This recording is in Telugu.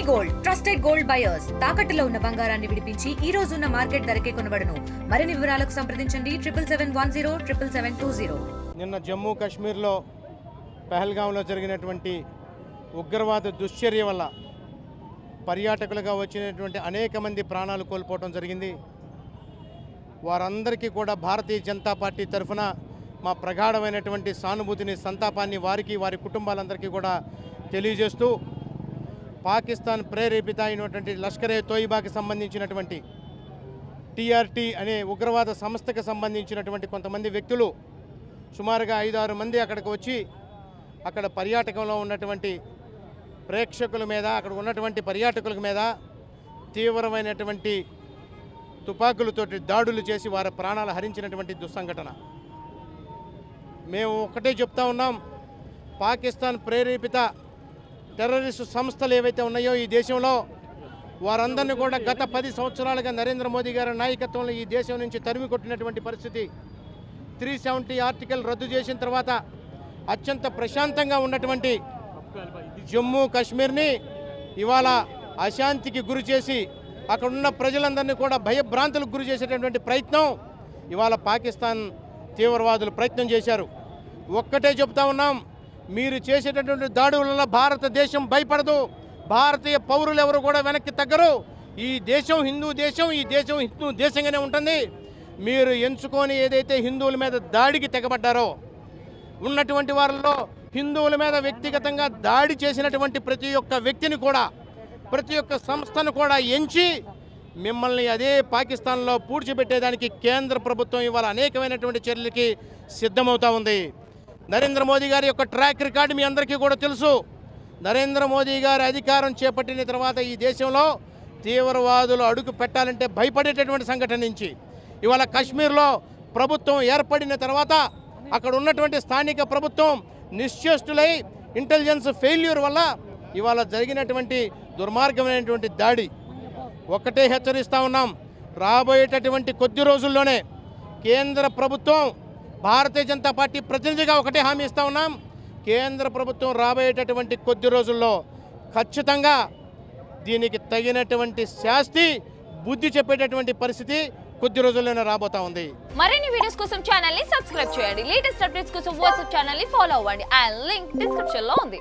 గోల్డ్ ట్రస్టెడ్ గోల్డ్ బయర్స్ తాకట్టులో ఉన్న బంగారాన్ని విడిపించి ఈ రోజు ఉన్న మార్కెట్ ధరకే కొనబడును. మరిన్ని వివరాలకు సంప్రదించండి 7771077720. నిన్న జమ్మూ కాశ్మీర్లో పహల్గాంలో జరిగినటువంటి ఉగ్రవాద దుశ్చర్య వల్ల పర్యాటకులుగా వచ్చినటువంటి అనేక మంది ప్రాణాలు కోల్పోవడం జరిగింది. వారందరికీ కూడా భారతీయ జనతా పార్టీ తరఫున మా ప్రగాఢమైనటువంటి సానుభూతిని, సంతాపాన్ని వారికి, వారి కుటుంబాలందరికీ కూడా తెలియజేస్తూ, పాకిస్తాన్ ప్రేరేపిత అయినటువంటి లష్కరే తోయిబాకి సంబంధించినటువంటి టీఆర్టీ అనే ఉగ్రవాద సంస్థకు సంబంధించినటువంటి కొంతమంది వ్యక్తులు సుమారుగా 5-6 మంది అక్కడికి వచ్చి అక్కడ పర్యాటకంలో ఉన్నటువంటి ప్రేక్షకుల మీద, అక్కడ ఉన్నటువంటి పర్యాటకుల మీద తీవ్రమైనటువంటి తుపాకులతోటి దాడులు చేసి వారి ప్రాణాలు హరించినటువంటి దుస్సంఘటన. మేము ఒకటే చెప్తా ఉన్నాం, పాకిస్తాన్ ప్రేరేపిత టెర్రరిస్టు సంస్థలు ఏవైతే ఉన్నాయో ఈ దేశంలో, వారందరినీ కూడా గత 10 సంవత్సరాలుగా నరేంద్ర మోదీ గారి నాయకత్వంలో ఈ దేశం నుంచి తరిమి కొట్టినటువంటి పరిస్థితి. 370 ఆర్టికల్ రద్దు చేసిన తర్వాత అత్యంత ప్రశాంతంగా ఉన్నటువంటి జమ్మూ కాశ్మీర్ని ఇవాళ అశాంతికి గురి చేసి అక్కడున్న ప్రజలందరినీ కూడా భయభ్రాంతులకు గురి చేసేటటువంటి ప్రయత్నం ఇవాళ పాకిస్తాన్ తీవ్రవాదులు ప్రయత్నం చేశారు. ఒక్కటే చెప్తా ఉన్నాం, మీరు చేసేటటువంటి దాడుల వల్ల భారతదేశం భయపడదు, భారతీయ పౌరులు ఎవరు కూడా వెనక్కి తగ్గరు. ఈ దేశం హిందూ దేశం, ఈ దేశం హిందూ దేశంగానే ఉంటుంది. మీరు ఎంచుకొని ఏదైతే హిందువుల మీద దాడికి తెగబడ్డారో, ఉన్నటువంటి వారిలో హిందువుల మీద వ్యక్తిగతంగా దాడి చేసినటువంటి ప్రతి ఒక్క వ్యక్తిని కూడా, ప్రతి ఒక్క సంస్థను కూడా ఎంచి మిమ్మల్ని అదే పాకిస్తాన్లో పూడ్చిపెట్టేదానికి కేంద్ర ప్రభుత్వం ఇవాళ అనేకమైనటువంటి చర్యలకి సిద్ధమవుతా ఉంది. నరేంద్ర మోదీ గారి యొక్క ట్రాక్ రికార్డు మీ అందరికీ కూడా తెలుసు. నరేంద్ర మోదీ గారి అధికారం చేపట్టిన తర్వాత ఈ దేశంలో తీవ్రవాదులు అడుగు పెట్టాలంటే భయపడేటటువంటి సంఘటన నుంచి ఇవాళ కాశ్మీర్లో ప్రభుత్వం ఏర్పడిన తర్వాత అక్కడ ఉన్నటువంటి స్థానిక ప్రభుత్వం నిశ్చేష్టులై ఇంటెలిజెన్స్ ఫెయిల్యూర్ వల్ల ఇవాళ జరిగినటువంటి దుర్మార్గమైనటువంటి దాడి. ఒక్కటే హెచ్చరిస్తూ ఉన్నాం, రాబోయేటటువంటి కొద్ది రోజుల్లోనే కేంద్ర ప్రభుత్వం, భారతీయ జనతా పార్టీ ప్రతినిధిగా ఒకటే హామీ ఇస్తూ ఉన్నాం, కేంద్ర ప్రభుత్వం రాబోయేటటువంటి కొద్ది రోజుల్లో ఖచ్చితంగా దీనికి తగినటువంటి శాస్తి, బుద్ధి చెప్పేటటువంటి పరిస్థితి కొద్ది రోజుల్లోనే రాబోతా ఉంది. మరిన్ని వీడియోస్ కోసం ఛానల్ ని సబ్స్క్రైబ్ చేయండి. లేటెస్ట్ అప్డేట్స్ కోసం వాట్సాప్ ఛానల్ ని ఫాలో అవ్వండి. ఆ లింక్ డిస్క్రిప్షన్ లో ఉంది.